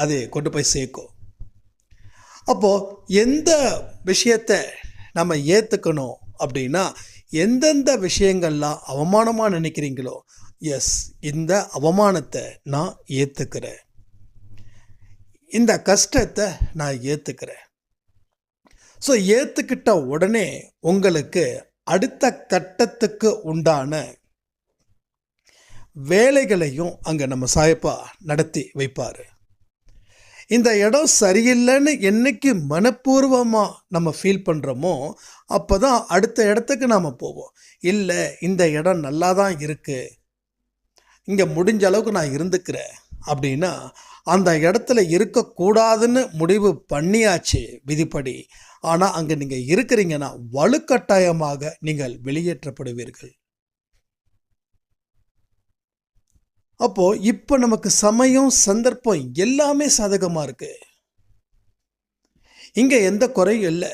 அது கொண்டு போய் சேர்க்கும். அப்போது எந்த விஷயத்தை நம்ம ஏற்றுக்கணும் அப்படின்னா, எந்தெந்த விஷயங்கள்லாம் அவமானமாக நினைக்கிறீங்களோ, எஸ், இந்த அவமானத்தை நான் ஏற்றுக்கிறேன், இந்த கஷ்டத்தை நான் ஏற்றுக்கிறேன். ஸோ ஏற்றுக்கிட்ட உடனே உங்களுக்கு அடுத்த கட்டத்துக்கு உண்டான வேலைகளையும் அங்கே நம்ம சாயப்பா நடத்தி வைப்பார். இந்த இடம் சரியில்லைன்னு என்னைக்கு மனப்பூர்வமாக நம்ம ஃபீல் பண்ணுறோமோ அப்போ தான் அடுத்த இடத்துக்கு நாம் போவோம். இல்லை, இந்த இடம் நல்லா தான் இருக்குது, இங்கே முடிஞ்ச அளவுக்கு நான் இருந்துக்கிறேன் அப்படின்னா அந்த இடத்துல இருக்கக்கூடாதுன்னு முடிவு பண்ணியாச்சு விதிப்படி. ஆனால் அங்கே நீங்கள் இருக்கிறீங்கன்னா வலுக்கட்டாயமாக நீங்கள் வெளியேற்றப்படுவீர்கள். அப்போது இப்போ நமக்கு சமயம், சந்தர்ப்பம் எல்லாமே சாதகமாக இருக்குது. இங்கே எந்த குறையும் இல்லை.